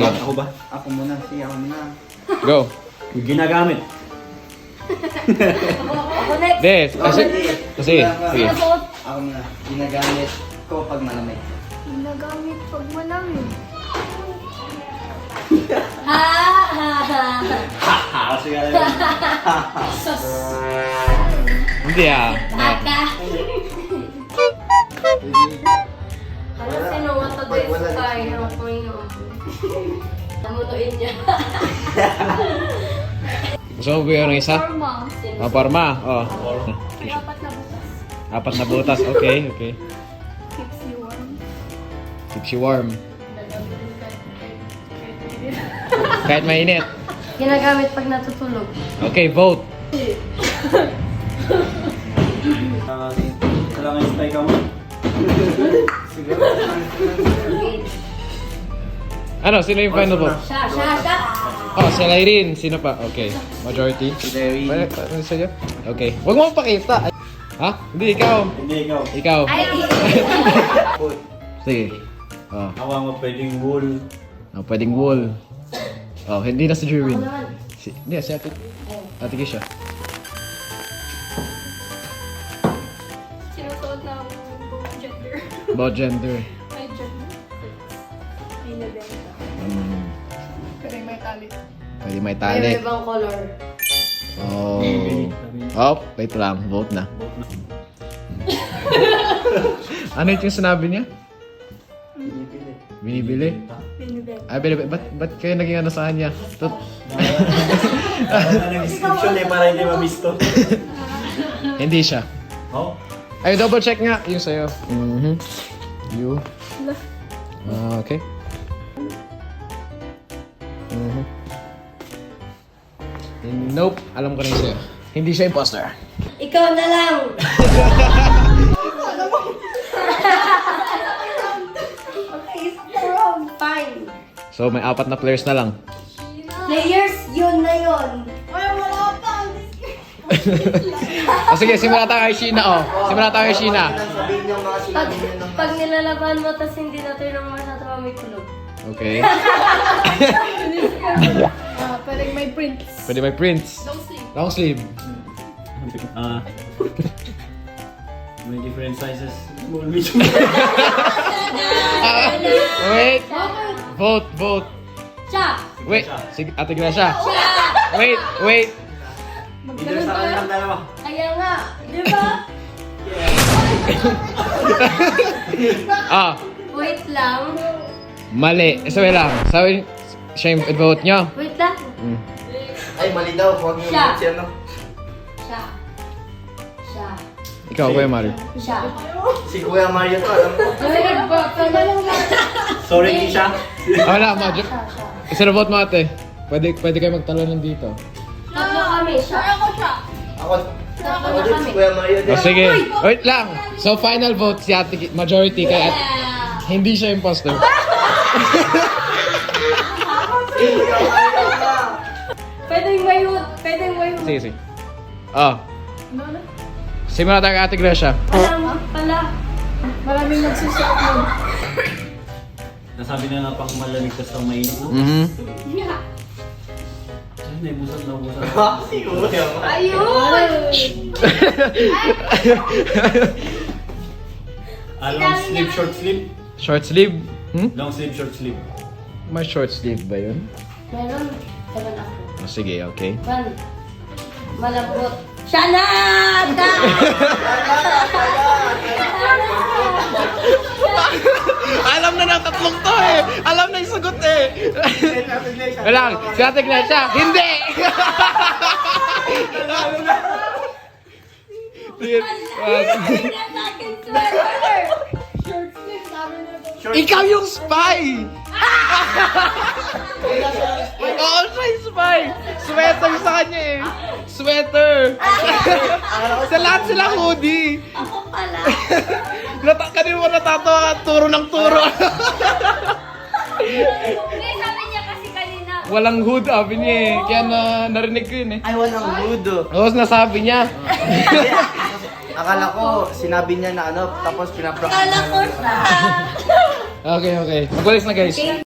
Ako ba? Ako muna, ako muna. Go. Ginagamit. Ako next. Des, kasi. Sige. Sinusuot. Ako muna. Ginagamit ko pag malamig. Ginagamit pag malamig. Ha ha ha. Kasi nga Sus. Hindi ah. Baka. Ano sinuwata din sa tayo ng Panginoon? Namunuin niya. Gusto mo ba yung isa? Forma. Oh, parma. Oh. May apat na butas. Apat na butas. Okay, okay. Keeps you warm. Keeps you warm. Kahit mainit. Ginagamit pag natutulog. Okay, vote. kailangan stay ka mo. Siguro. Ano, sino yung final vote? Siya. Oh, si Irene. Sino pa? Okay. Majority. Si Derry. Ano sa'yo? Okay. Huwag mo pakita. Ha? Hindi, ikaw. Hindi ikaw. Ikaw. Ay, Food. Sige. Oh. Hawa mo pwedeng wool. Oh, pwedeng wool. Oh, hindi na si Jerwin. naman. Hindi, si Ate. Ate Kisha. Sinusuot na buong gender. About gender. Ay, gender. Ay, nabenta. Pwede may tali. Pwede may May tali. ibang color. Oh. Oh, wait lang. Vote na. Ano yung sinabi niya? Binibili. Binibili? Binibenta. Ay, binibili. Ba't kayo naging ano sa kanya? Ang description eh para hindi mamisto. Hindi siya. Oh? Ay, double check nga yung sa'yo. You. Okay. Nope. Alam ko na yung sa'yo. Hindi siya imposter. Ikaw na lang! Okay, strong. Fine. So, may apat na players na lang. Players, yun na yun. Ay, wala pa. O sige, simula tayo kay Sheena, oh. Simula tayo kay Sheena. Sabihin niyo mga Pag, sinabi niyo ng pag nilalaban mo, tas hindi na tayo naman masyado may kulog. Okay. Pwedeng may prints. Pwede may prints. Long sleeve. Long sleeve. May different sizes. Small, medium. Wait. Vote. Siya! Wait. Sige, Ate Gracia. Wait. Either sa kanya ng dalawa. Kaya nga, di ba? Ah, Wait lang. mali. Sabi lang. Sabi siya yung vote niyo. Wait lang. Ay, mali daw. Huwag niyo Siya. siya, no? Siya. Ikaw, Kuya Mario. Siya. Si Kuya Mario to, alam ko. Sorry, Kisha. Wala, Majo. Isa na vote mo, ate. Pwede kayo magtalo dito. Tatlo kami. Siya. Ako din si Kuya Mario din. O sige. Wait lang. So, final vote si ate, majority kay ate. Hindi siya imposter. Pwedeng may hood. Pwedeng may hood. Sige. Oh. Simula tayo kay Ate Gracia. Pala. Maraming nagsusuot nun. Nasabi na nga pang malamig tas pang mainit, no? Yeah. Ay, naibusat na ubusat. Si Kuya Mario. Ayun! Long sleeve, short sleeve. Short sleeve? Long sleeve, short sleeve. May short sleeve ba yun? Meron. Meron ako. Oh, sige, okay. Malambot. Siya na! Alam na ng tatlong to eh! Alam na yung sagot eh! Wala, si Ate Gracia, hindi! Ikaw yung spy! Oo, siya yung spy! Sweater sa kanya eh! Sweater! Sa lahat silang hoodie! Ako pala. Kanina mo natatawa ka, turo ng turo. Hindi, sabi niya kasi kanina. Walang hood, sabi niya eh. Kaya narinig ko yun eh. Ay, walang ludo. Oo, nasabi niya. Akala ko, sinabi niya na ano, tapos pinaprak. Kala ko siya. Okay. Magwalis na guys.